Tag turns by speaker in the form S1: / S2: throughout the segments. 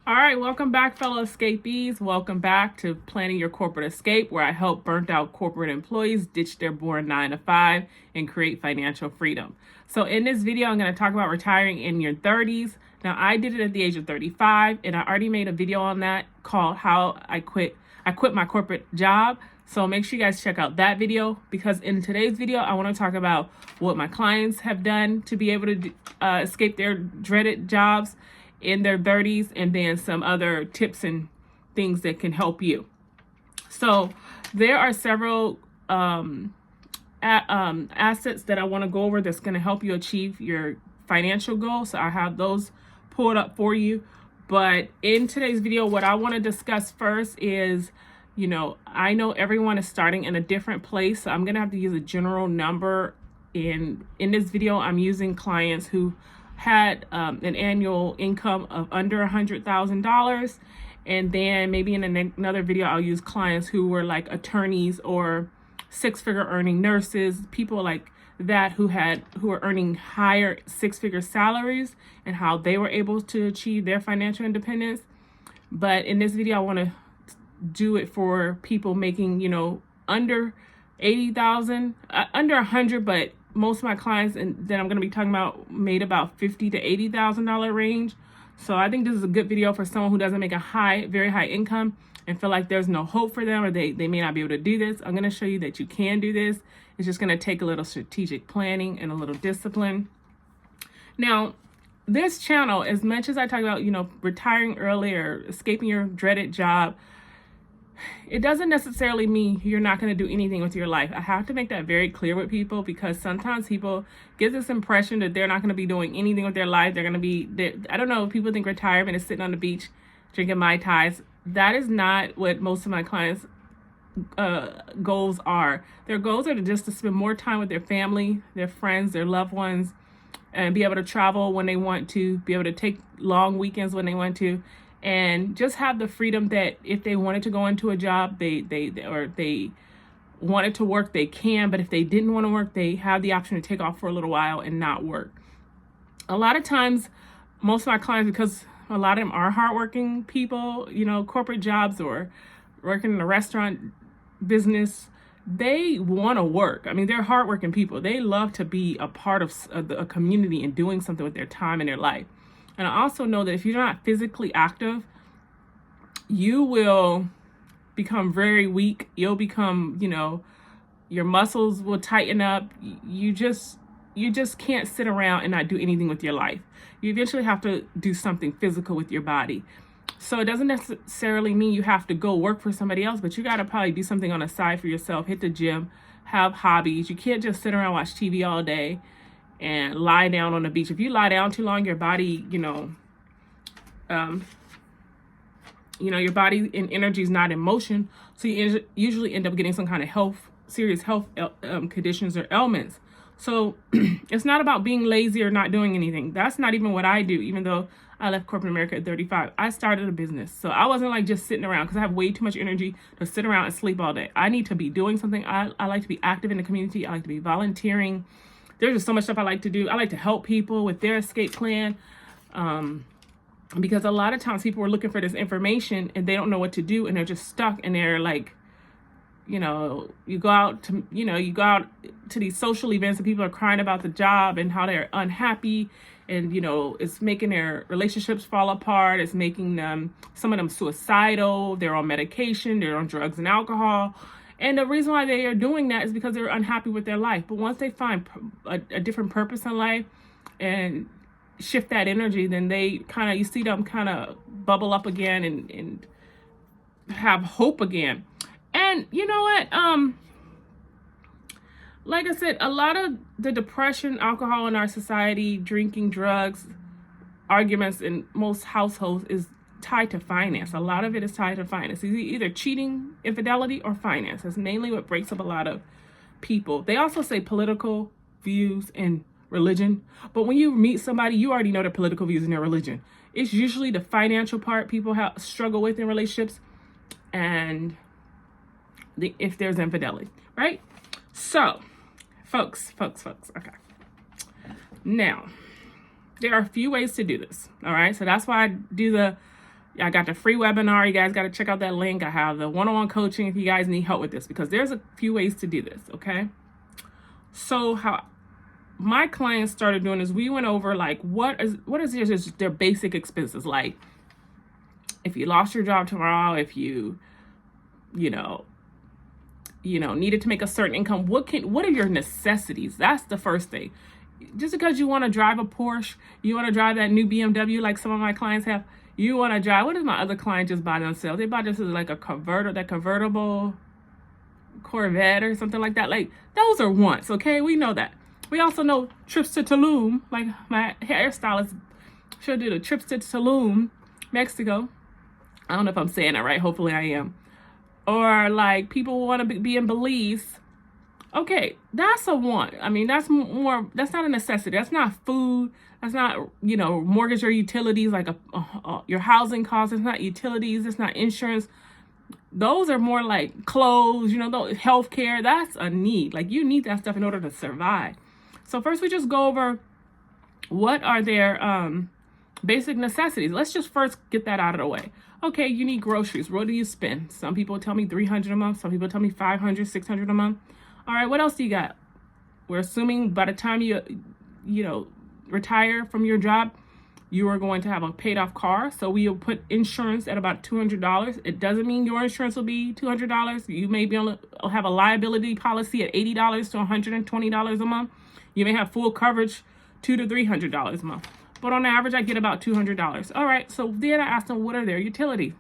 S1: All right, welcome back, fellow escapees. Welcome back to Planning Your Corporate Escape, where I help burnt out corporate employees ditch their boring 9 to 5 and create financial freedom. So in this video, I'm going to talk about retiring in your 30s. Now, I did it at the age of 35, and I already made a video on that called How I Quit My Corporate Job. So make sure you guys check out that video, because in today's video, I want to talk about what my clients have done to be able to escape their dreaded jobs in their 30s, and then some other tips and things that can help you. So there are several assets that I want to go over that's going to help you achieve your financial goals. So I have those pulled up for you. But in today's video, what I want to discuss first is, I know everyone is starting in a different place. So I'm going to have to use a general number. In this video, I'm using clients who had an annual income of under $100,000. And then maybe in another video, I'll use clients who were like attorneys or six-figure earning nurses, people like that who are earning higher six-figure salaries, and how they were able to achieve their financial independence. But in this video, I want to do it for people making, under 80,000, under 100, but most of my clients and that I'm going to be talking about made about $50,000 to $80,000 range. So I think this is a good video for someone who doesn't make a very high income and feel like there's no hope for them, or they may not be able to do this. I'm going to show you that you can do this. It's just going to take a little strategic planning and a little discipline. Now, this channel, as much as I talk about, retiring early or escaping your dreaded job, it doesn't necessarily mean you're not going to do anything with your life. I have to make that very clear with people, because sometimes people get this impression that they're not going to be doing anything with their life. They're going to be, I don't know, people think retirement is sitting on the beach drinking Mai Tais. That is not what most of my clients' goals are. Their goals are just to spend more time with their family, their friends, their loved ones, and be able to travel when they want to, be able to take long weekends when they want to, and just have the freedom that if they wanted to go into a job, they wanted to work, they can. But if they didn't want to work, they have the option to take off for a little while and not work. A lot of times, most of my clients, because a lot of them are hardworking people, corporate jobs or working in a restaurant business, they want to work. I mean, they're hardworking people. They love to be a part of a community and doing something with their time and their life. And I also know that if you're not physically active, you will become very weak. You'll become, your muscles will tighten up. You just can't sit around and not do anything with your life. You eventually have to do something physical with your body. So it doesn't necessarily mean you have to go work for somebody else, but you got to probably do something on the side for yourself. Hit the gym, have hobbies. You can't just sit around, watch TV all day and lie down on the beach. If you lie down too long, your body, your body and energy is not in motion. So you usually end up getting some kind of serious health conditions or ailments. So it's not about being lazy or not doing anything. That's not even what I do. Even though I left corporate America at 35, I started a business. So I wasn't like just sitting around, because I have way too much energy to sit around and sleep all day. I need to be doing something. I like to be active in the community. I like to be volunteering. There's just so much stuff I like to do. I like to help people with their escape plan, because a lot of times people are looking for this information and they don't know what to do, and they're just stuck, and they're like, you go out to these social events and people are crying about the job and how they're unhappy, and it's making their relationships fall apart. It's making some of them suicidal. They're on medication. They're on drugs and alcohol. And the reason why they are doing that is because they're unhappy with their life. But once they find a different purpose in life and shift that energy, then you see them kind of bubble up again and have hope again. And you know what? Like I said, a lot of the depression, alcohol in our society, drinking, drugs, arguments in most households is tied to finance. A lot of it is tied to finance. It's either cheating, infidelity, or finance. That's mainly what breaks up a lot of people. They also say political views and religion. But when you meet somebody, you already know their political views and their religion. It's usually the financial part people struggle with in relationships, and if there's infidelity, right? So, folks, okay. Now, there are a few ways to do this, all right? So that's why I do I got the free webinar. You guys got to check out that link. I have the one-on-one coaching if you guys need help with this, because there's a few ways to do this, okay? So how my clients started doing is we went over like what is just their basic expenses. Like if you lost your job tomorrow, if you needed to make a certain income, what are your necessities? That's the first thing. Just because you want to drive a Porsche, you want to drive that new BMW like some of my clients have, you want to drive, what does my other client just buy themselves? They bought this as like a convertible Corvette or something like that. Like those are wants, okay? We know that. We also know trips to Tulum, like my hairstylist should do the trips to Tulum, Mexico. I don't know if I'm saying that right. Hopefully I am. Or like people want to be in Belize. Okay, that's a want. I mean, that's not a necessity. That's not food. That's not, mortgage or utilities, like your housing costs. It's not utilities. It's not insurance. Those are more like clothes, healthcare. That's a need. Like you need that stuff in order to survive. So first we just go over what are their basic necessities. Let's just first get that out of the way. Okay, you need groceries. What do you spend? Some people tell me $300 a month. Some people tell me $500, $600 a month. All right, what else do you got? We're assuming by the time you retire from your job, you are going to have a paid off car. So we'll put insurance at about $200. It doesn't mean your insurance will be $200. You may have a liability policy at $80 to $120 a month. You may have full coverage $200 to $300 a month. But on average, I get about $200. All right, so then I asked them, what are their utilities?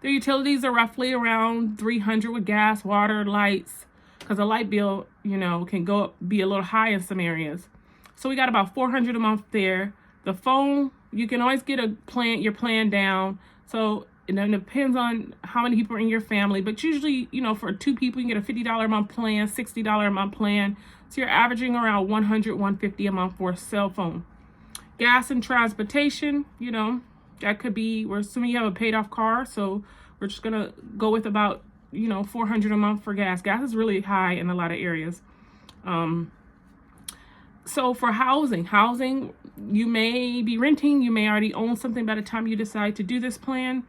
S1: Their utilities are roughly around $300 with gas, water, lights, because a light bill, can be a little high in some areas. So we got about $400 a month there. The phone, you can always get your plan down. So it depends on how many people are in your family, but usually, for 2 people, you can get a $50 a month plan, $60 a month plan. So you're averaging around $100, $150 a month for a cell phone. Gas and transportation, that could be, we're assuming you have a paid off car. So we're just going to go with about, $400 a month for gas. Gas is really high in a lot of areas. So for housing, you may be renting, you may already own something by the time you decide to do this plan.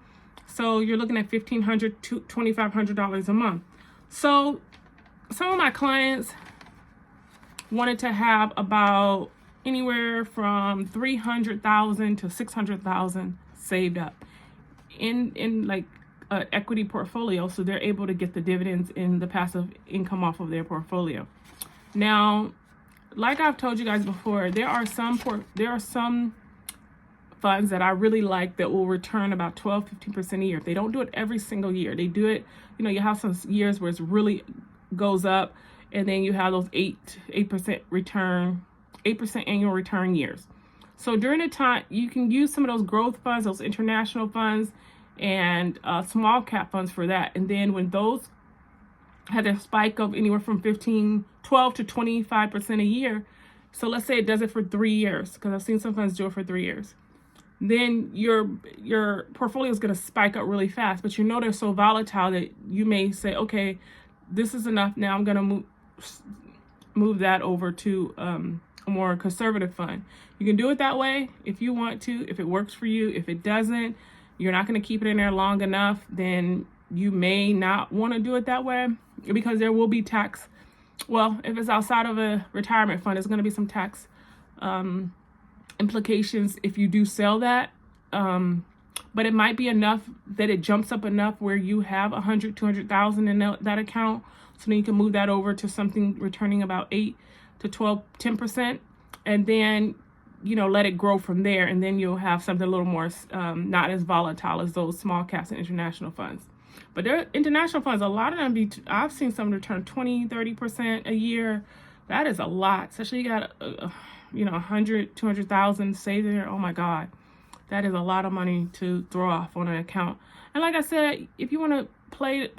S1: So you're looking at $1,500 to $2,500 a month. So some of my clients wanted to have about anywhere from $300,000 to $600,000 saved up in like an equity portfolio, so they're able to get the dividends in the passive income off of their portfolio. Now, like I've told you guys before, there are some funds that I really like that will return about 12-15% a year. If they don't do it every single year, they do it, you have some years where it really goes up, and then you have those 8% return, 8% annual return years. So during the time, you can use some of those growth funds, those international funds, and small cap funds for that. And then when those had a spike of anywhere from 12 to 25% a year, so let's say it does it for 3 years, because I've seen some funds do it for 3 years, then your portfolio is going to spike up really fast. But they're so volatile that you may say, okay, this is enough. Now I'm going to move that over to a more conservative fund. You can do it that way if you want to, if it works for you. If it doesn't, you're not going to keep it in there long enough, then you may not want to do it that way, because there will be tax. Well, if it's outside of a retirement fund, there's going to be some tax implications if you do sell that. But it might be enough that it jumps up enough where you have $100,000, $200,000 in that account. So then you can move that over to something returning about 8 to 10%, and then let it grow from there, and then you'll have something a little more not as volatile as those small caps and international funds. But there international funds, a lot of them I've seen some return 20-30% a year. That is a lot, especially you got 100-200,000 saved there. Oh my God, that is a lot of money to throw off on an account. And like I said, if you want to play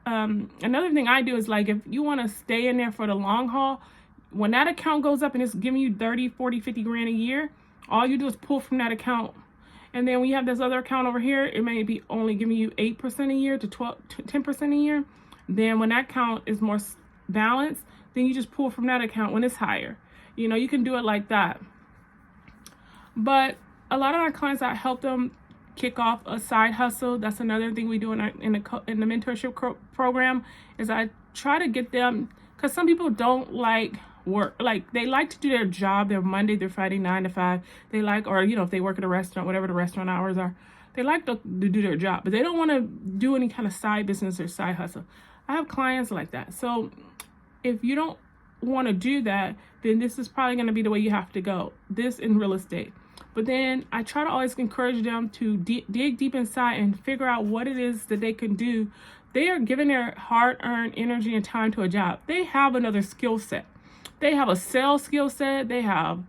S1: another thing I do is, like, if you want to stay in there for the long haul, when that account goes up and it's giving you 30, 40, 50 grand a year, all you do is pull from that account. And then when you have this other account over here, it may be only giving you 8% a year to 10% a year. Then when that account is more balanced, then you just pull from that account when it's higher. You can do it like that. But a lot of my clients, I help them kick off a side hustle. That's another thing we do in the mentorship program, is I try to get them, because some people don't like work. Like, they like to do their job, their Monday through Friday 9 to 5. They like, or if they work at a restaurant, whatever the restaurant hours are, they like to do their job, but they don't want to do any kind of side business or side hustle. I have clients like that. So if you don't want to do that, then this is probably going to be the way you have to go. This in real estate. But then I try to always encourage them to dig deep inside and figure out what it is that they can do. They are giving their hard-earned energy and time to a job. They have another skill set. They have a sales skill set. They have,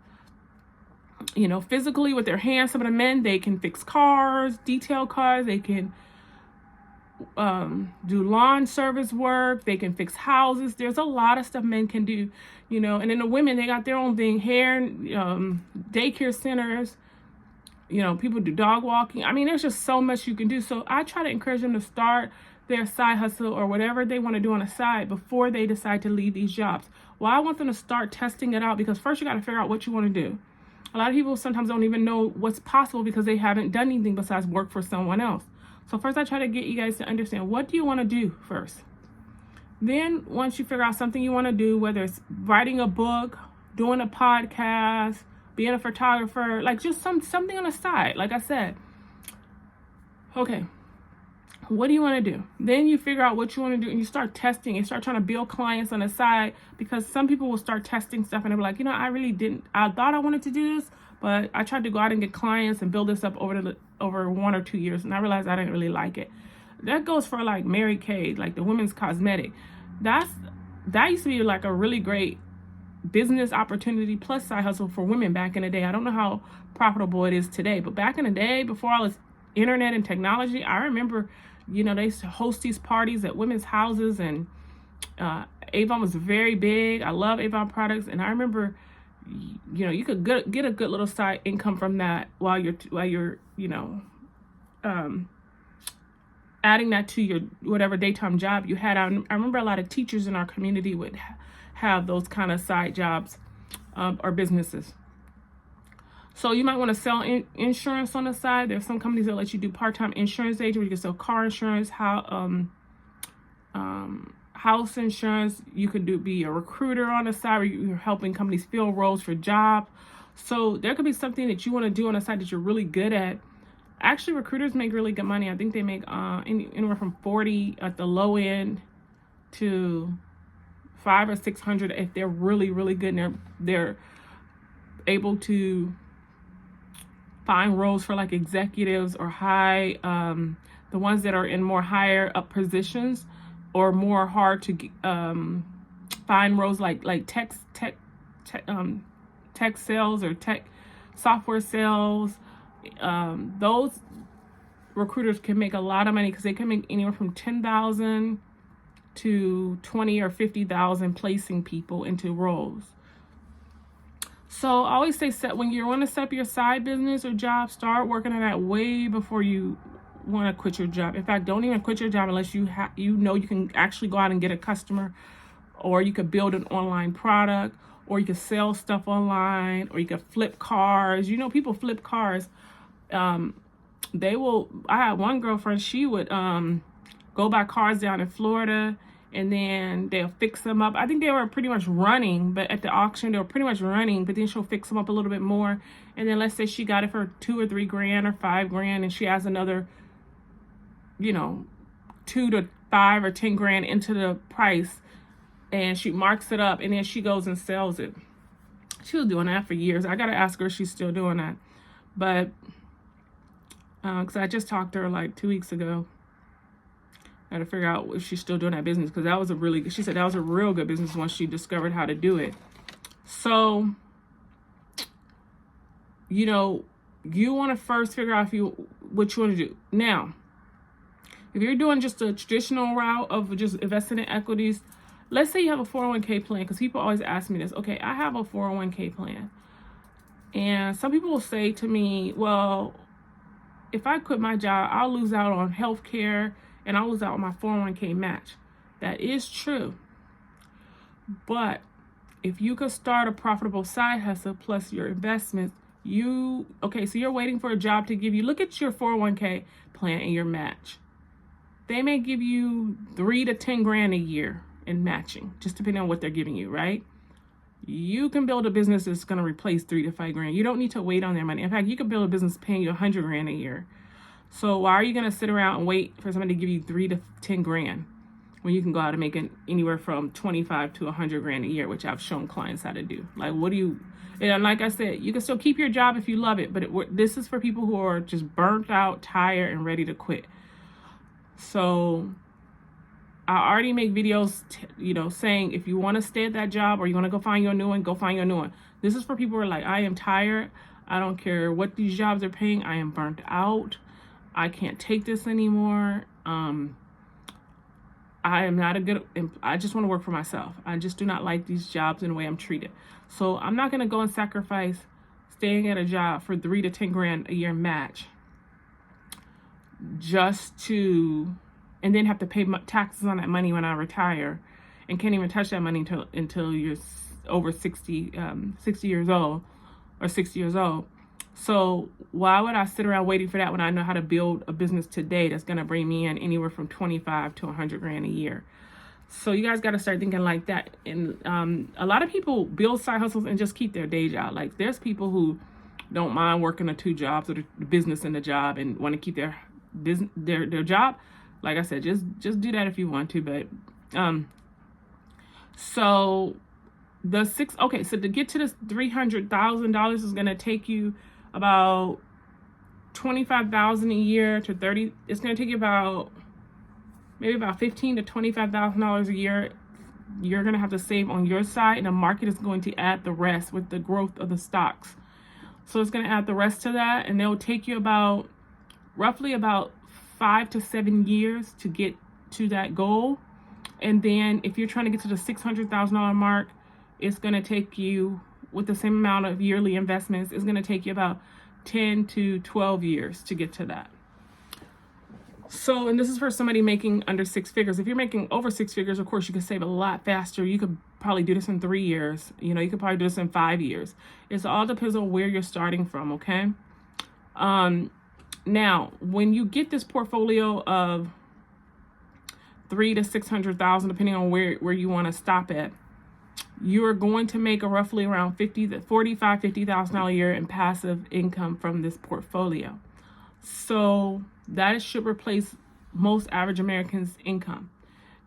S1: physically with their hands, some of the men, they can fix cars, detail cars. They can do lawn service work. They can fix houses. There's a lot of stuff men can do, and then the women, they got their own thing, hair, daycare centers, people do dog walking. I mean, there's just so much you can do. So I try to encourage them to start their side hustle or whatever they want to do on the side before they decide to leave these jobs. Well, I want them to start testing it out, because first you got to figure out what you want to do. A lot of people sometimes don't even know what's possible because they haven't done anything besides work for someone else. So first I try to get you guys to understand, what do you want to do first? Then once you figure out something you want to do, whether it's writing a book, doing a podcast, being a photographer, like just something on the side, like I said. Okay, what do you want to do? Then you figure out what you want to do, and you start testing and start trying to build clients on the side, because some people will start testing stuff and they're like, I thought I wanted to do this, but I tried to go out and get clients and build this up over 1 or 2 years, and I realized I didn't really like it. That goes for like Mary Kay, like the women's cosmetic. That used to be like a really great business opportunity plus side hustle for women back in the day. I don't know how profitable it is today, but back in the day, before all this internet and technology, I remember, they used to host these parties at women's houses, and Avon was very big. I love Avon products, and I remember, you could get a good little side income from that while you're adding that to your whatever daytime job you had. I remember a lot of teachers in our community would have those kind of side jobs or businesses. So you might want to sell insurance on the side. There's some companies that let you do part-time insurance agent, where you can sell car insurance, house insurance. You could be a recruiter on the side, where you're helping companies fill roles for jobs. So there could be something that you want to do on the side that you're really good at. Actually, recruiters make really good money. I think they make anywhere from 40 at the low end to 500 or 600 if they're really, really good, and they're able to find roles for like executives or high, the ones that are in more higher up positions, or more hard to find roles like tech sales or tech software sales. Those recruiters can make a lot of money, because they can make anywhere from $10,000 to $20,000 or $50,000 placing people into roles. So I always say, when you want to set up your side business or job, start working on that way before you want to quit your job. In fact, don't even quit your job unless you you can actually go out and get a customer, or you could build an online product, or you could sell stuff online, or you could flip cars. People flip cars. I had one girlfriend, she would go buy cars down in Florida, and then they'll fix them up. I think they were pretty much running, but at the auction they were pretty much running, but then she'll fix them up a little bit more. And then let's say she got it for $2,000 or $3,000 or $5,000, and she has another, $2,000 to $5,000 or $10,000 into the price, and she marks it up, and then she goes and sells it. She was doing that for years. I gotta ask her if she's still doing that, but because I just talked to her like 2 weeks ago. I had to figure out if she's still doing that business, because she said that was a real good business once she discovered how to do it. So, you want to first figure out what you want to do. Now, if you're doing just a traditional route of just investing in equities, let's say you have a 401k plan, because people always ask me this. Okay, I have a 401k plan. And some people will say to me, well, if I quit my job, I'll lose out on health care, and I'll lose out on my 401k match. That is true. But if you could start a profitable side hustle plus your investments Okay, so you're waiting for a job to give you, look at your 401k plan and your match. They may give you 3 to 10 grand a year in matching, just depending on what they're giving you, right? You can build a business that's going to replace 3 to 5 grand. You don't need to wait on their money. In fact, you can build a business paying you 100 grand a year. So why are you going to sit around and wait for somebody to give you 3 to 10 grand when you can go out and make anywhere from 25 to 100 grand a year, which I've shown clients how to do? Like, and like I said, you can still keep your job if you love it, but this is for people who are just burnt out, tired, and ready to quit. So I already make videos, saying if you want to stay at that job or you want to go find your new one, go find your new one. This is for people who are like, I am tired. I don't care what these jobs are paying. I am burnt out. I can't take this anymore. I am not I just want to work for myself. I just do not like these jobs and the way I'm treated. So I'm not going to go and sacrifice staying at a job for 3 to 10 grand a year match and then have to pay taxes on that money when I retire and can't even touch that money until you're over 60 years old or 60 years old. So why would I sit around waiting for that when I know how to build a business today that's going to bring me in anywhere from 25 to 100 grand a year? So you guys got to start thinking like that. And a lot of people build side hustles and just keep their day job. Like, there's people who don't mind working the 2 jobs or the business and the job and want to keep their job. Like I said, just do that if you want to. But so to get to this $300,000 is going to take you about $25,000 a year to 30. It's going to take you maybe about $15,000 to $25,000 a year. You're going to have to save on your side, and the market is going to add the rest with the growth of the stocks. So it's going to add the rest to that, and it'll take you roughly about 5 to 7 years to get to that goal. And then if you're trying to get to the $600,000 mark, it's going to take you, with the same amount of yearly investments, it's going to take you about 10 to 12 years to get to that. So, and this is for somebody making under 6 figures. If you're making over 6 figures, of course, you can save a lot faster. You could probably do this in 3 years. You could probably do this in 5 years. It all depends on where you're starting from, okay? Now, when you get this portfolio of 3 to 600,000, depending on where you want to stop at, you are going to make roughly around $50,000 a year in passive income from this portfolio. So that should replace most average Americans' income.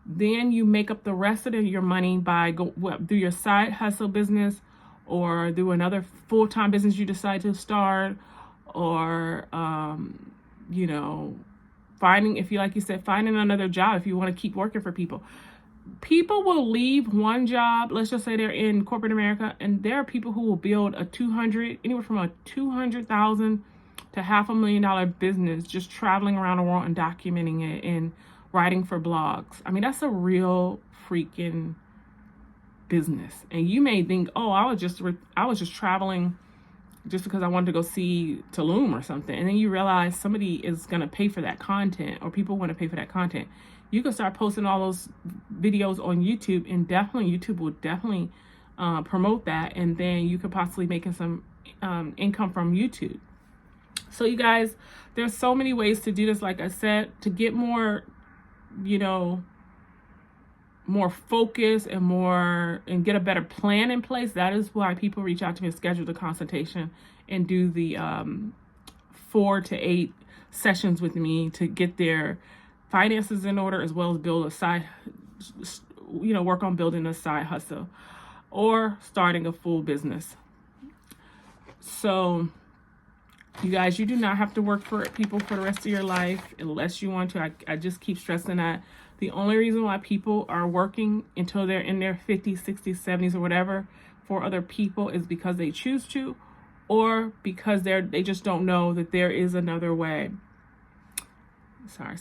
S1: Then you make up the rest of your money by through your side hustle business, or through another full-time business you decide to start, or finding another job if you want to keep working for people. People will leave one job, let's just say they're in corporate America, and there are people who will build anywhere from a $200,000 to $500,000 business just traveling around the world and documenting it and writing for blogs. I mean, that's a real freaking business. And you may think, oh, I was just traveling just because I wanted to go see Tulum or something. And then you realize somebody is going to pay for that content, or people want to pay for that content. You can start posting all those videos on YouTube, and YouTube will definitely promote that. And then you could possibly make some income from YouTube. So you guys, there's so many ways to do this. Like I said, to get more focus and get a better plan in place. That is why people reach out to me and schedule the consultation and do the 4 to 8 sessions with me to get their finances in order, as well as build a side, work on building a side hustle or starting a full business. So you guys, you do not have to work for people for the rest of your life unless you want to. I just keep stressing that. The only reason why people are working until they're in their 50s, 60s, 70s, or whatever for other people is because they choose to, or because they just don't know that there is another way. Sorry,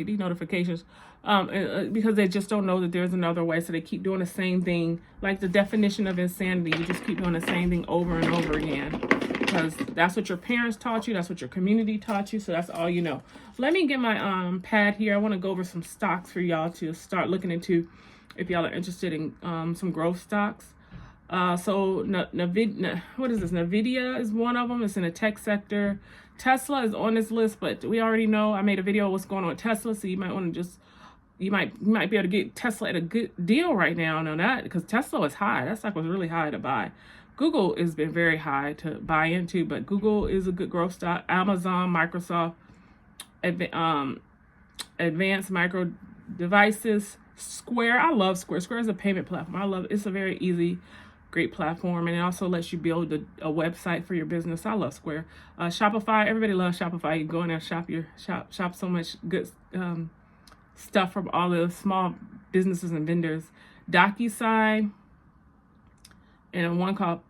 S1: these notifications. Because they just don't know that there's another way, so they keep doing the same thing. Like the definition of insanity, you just keep doing the same thing over and over again. Because that's what your parents taught you, that's what your community taught you, so that's all you know. Let me get my pad here. I want to go over some stocks for y'all to start looking into if y'all are interested in some growth stocks. What is this? NVIDIA is one of them. It's in the tech sector. Tesla is on this list, but we already know. I made a video on what's going on with Tesla, so you might want to just you might be able to get Tesla at a good deal right now on that, because Tesla was high. That stock was really high to buy. Google has been very high to buy into, but Google is a good growth stock. Amazon, Microsoft, Advanced Micro Devices, Square. I love Square. Square is a payment platform. I love it. It's a very easy, great platform, and it also lets you build a website for your business. I love Square. Shopify. Everybody loves Shopify. You go in there, shop so much good stuff from all the small businesses and vendors. DocuSign, and one called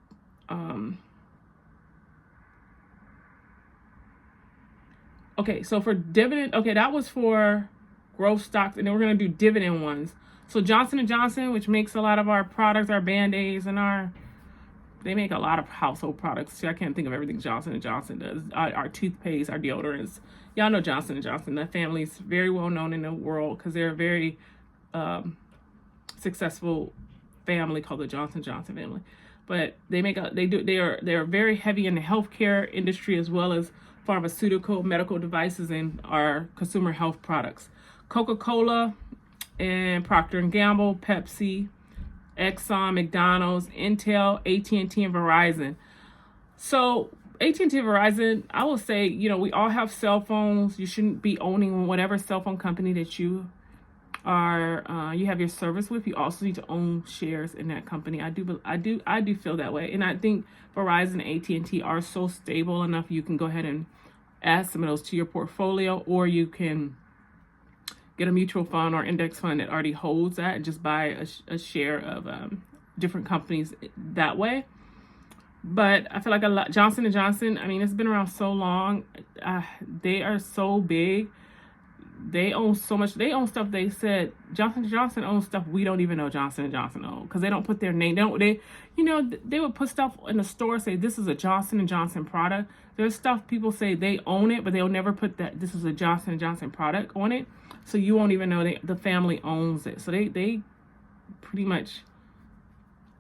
S1: okay, so for dividend, okay, that was for growth stocks, and then we're going to do dividend ones. So Johnson & Johnson, which makes a lot of our products, our Band-Aids, and they make a lot of household products. See, I can't think of everything Johnson & Johnson does. Our toothpaste, our deodorants. Y'all know Johnson & Johnson. That family is very well known in the world because they're a very successful family called the Johnson & Johnson family. But they're very heavy in the healthcare industry as well as pharmaceutical, medical devices, and our consumer health products. Coca-Cola and Procter & Gamble, Pepsi, Exxon, McDonald's, Intel, AT&T, and Verizon. So AT&T and Verizon, I will say, we all have cell phones. You shouldn't be owning whatever cell phone company that you have your service with. You also need to own shares in that company. I do feel that way, and I think Verizon and AT&T are so stable enough you can go ahead and add some of those to your portfolio, or you can get a mutual fund or index fund that already holds that and just buy a share of different companies that way. But I feel like Johnson & Johnson, I mean, it's been around so long. They are so big. They own so much. They own stuff. They said Johnson & Johnson owns stuff we don't even know Johnson & Johnson owns, because they don't put their name. They would put stuff in the store, say this is a Johnson & Johnson product. There's stuff people say they own it, but they'll never put that this is a Johnson & Johnson product on it. So you won't even know the family owns it. So they pretty much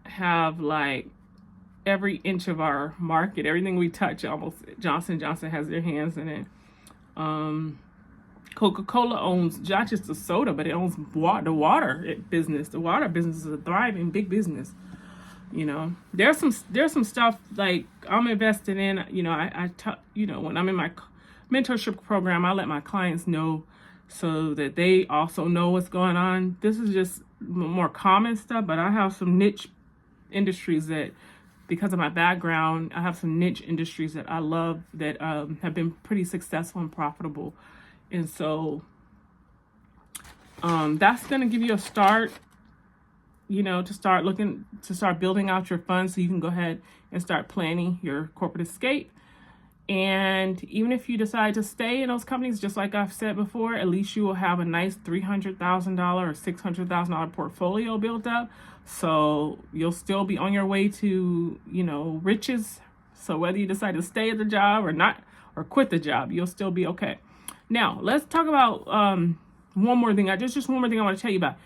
S1: have like every inch of our market, everything we touch, almost Johnson & Johnson has their hands in it. Coca-Cola owns not just the soda, but it owns the water business. The water business is a thriving big business. There's some stuff like I'm invested in. When I'm in my mentorship program, I let my clients know so that they also know what's going on. This is just more common stuff, but I have some niche industries that, because of my background, I have some niche industries that I love that have been pretty successful and profitable. And so that's going to give you a start, to start building out your funds so you can go ahead and start planning your corporate escape. And even if you decide to stay in those companies, just like I've said before, at least you will have a nice $300,000 or $600,000 portfolio built up. So you'll still be on your way to, riches. So whether you decide to stay at the job or not, or quit the job, you'll still be okay. Now, let's talk about one more thing. Just one more thing I want to tell you about.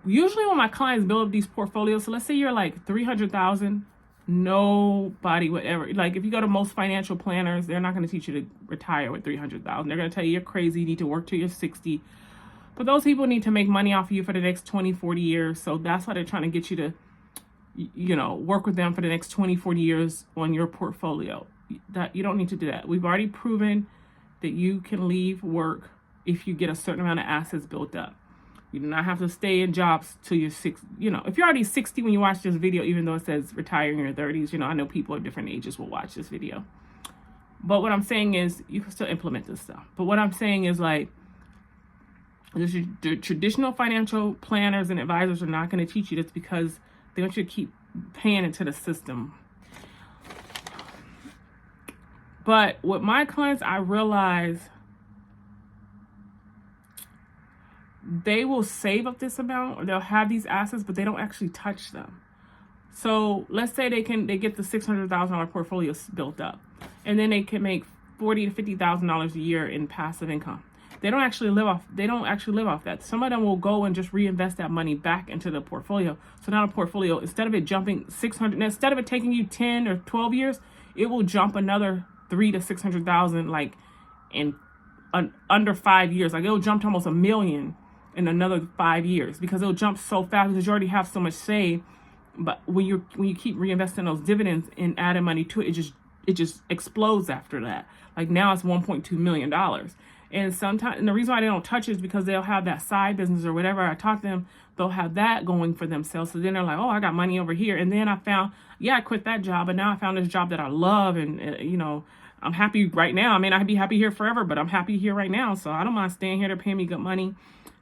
S1: Usually when my clients build up these portfolios, so let's say you're like 300,000, nobody would ever, like if you go to most financial planners, they're not going to teach you to retire with 300,000. They're going to tell you you're crazy, you need to work till you're 60. But those people need to make money off of you for the next 20, 40 years. So that's why they're trying to get you to, work with them for the next 20, 40 years on your portfolio. That you don't need to do that. We've already proven that you can leave work if you get a certain amount of assets built up. You do not have to stay in jobs till you're 60. If you're already 60 when you watch this video, even though it says retire in your 30s, I know people of different ages will watch this video. But what I'm saying is you can still implement this stuff. But what I'm saying is like, the traditional financial planners and advisors are not going to teach you this because they want you to keep paying into the system. But with my clients, I realize they will save up this amount, or they'll have these assets, but they don't actually touch them. So let's say they get the $600,000 portfolio built up, and then they can make $40,000 to $50,000 a year in passive income. they don't actually live off that. Some of them will go and just reinvest that money back into the portfolio. So now the portfolio, instead of it jumping 600, instead of it taking you 10 or 12 years, it will jump another 300,000 to 600,000 like in under 5 years. Like it'll jump to almost $1 million in another 5 years, because it'll jump so fast because you already have so much saved. But when you keep reinvesting those dividends and adding money to it, it just explodes after that. Like now it's $1.2 million. And sometimes, and the reason why they don't touch it is because they'll have that side business or whatever. I taught them, they'll have that going for themselves. So then they're like, oh, I got money over here. And then I found, I quit that job, but now I found this job that I love. And, I'm happy right now. I mean, I'd be happy here forever, but I'm happy here right now. So I don't mind staying here. They're paying me good money.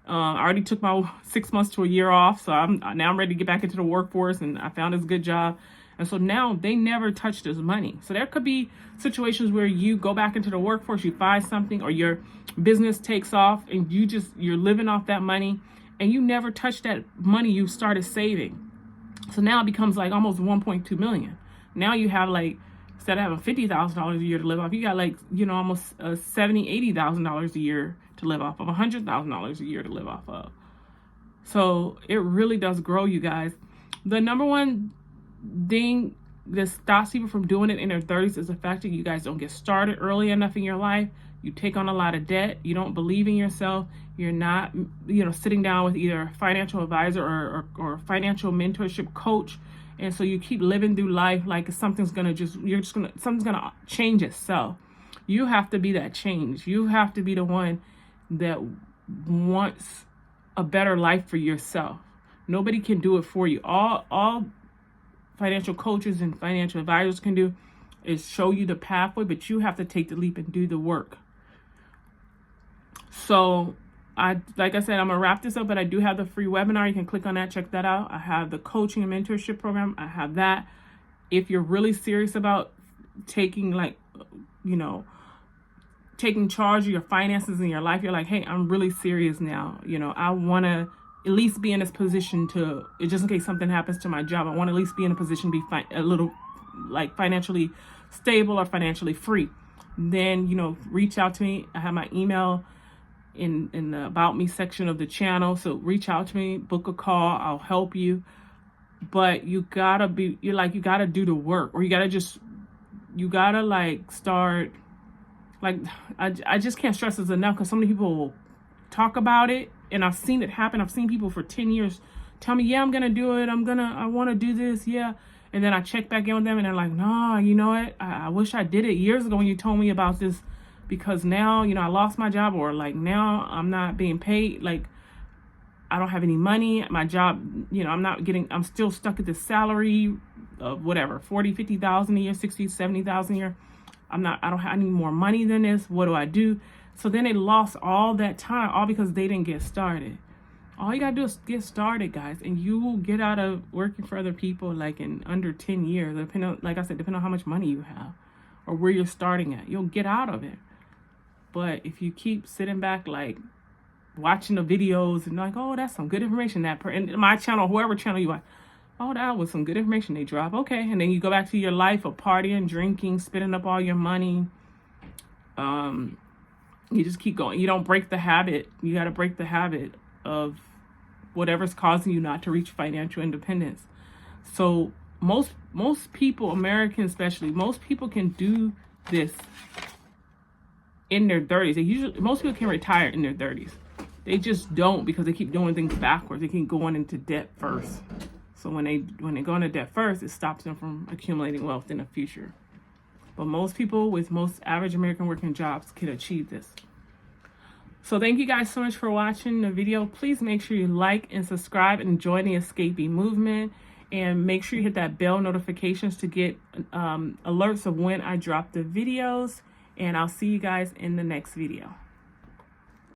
S1: I already took my 6 months to a year off. So I'm ready to get back into the workforce, and I found this good job. And so now they never touch this money. So there could be situations where you go back into the workforce, you find something, or your business takes off and you're living off that money, and you never touch that money you started saving. So now it becomes like almost 1.2 million. Now you have like, instead of having $50,000 a year to live off, you got like, almost $70,000, $80,000 a year to live off of, $100,000 a year to live off of. So it really does grow, you guys. The number one thing that stops people from doing it in their 30s is the fact that you guys don't get started early enough in your life. You take on a lot of debt. You don't believe in yourself. You're not, sitting down with either a financial advisor or a financial mentorship coach. And so you keep living through life like something's gonna change itself. You have to be that change. You have to be the one that wants a better life for yourself. Nobody can do it for you. All financial coaches and financial advisors can do is show you the pathway, but you have to take the leap and do the work. So like I said, I'm gonna wrap this up, but I do have the free webinar. You can click on that, check that out. I have the coaching and mentorship program. I have that. If you're really serious about taking taking charge of your finances in your life, you're like, hey, I'm really serious now. I want to at least be in this position to, just in case something happens to my job, I want to at least be in a position to be a little like financially stable or financially free. Then, reach out to me. I have my email in the About Me section of the channel. So reach out to me, book a call. I'll help you. But you gotta do the work, or you gotta start. Like, I just can't stress this enough, because so many people will talk about it, and I've seen it happen. I've seen people for 10 years tell me, yeah, I'm going to do it. I want to do this. Yeah. And then I check back in with them and they're like, no, you know what? I wish I did it years ago when you told me about this, because now, I lost my job, or like now I'm not being paid. Like, I don't have any money. My job, I'm still stuck at this salary of whatever, 40, 50,000 a year, 60, 70,000 a year. I need more money than this. What do I do? So then they lost all that time, all because they didn't get started. All you gotta do is get started, guys, and you will get out of working for other people like in under 10 years, depending on how much money you have or where you're starting at. You'll get out of it. But if you keep sitting back, like watching the videos and like, oh, that's some good information, and my channel, whoever channel you watch, oh, that was some good information they drop. Okay. And then you go back to your life of partying, drinking, spending up all your money. You just keep going. You don't break the habit. You got to break the habit of whatever's causing you not to reach financial independence. So most people, Americans especially, most people can do this in their 30s. Most people can retire in their 30s. They just don't, because they keep doing things backwards. They keep going into debt first. So when they go into debt first, it stops them from accumulating wealth in the future. But most people with most average American working jobs can achieve this. So thank you guys so much for watching the video. Please make sure you like and subscribe and join the Escapee movement. And make sure you hit that bell notifications to get alerts of when I drop the videos. And I'll see you guys in the next video.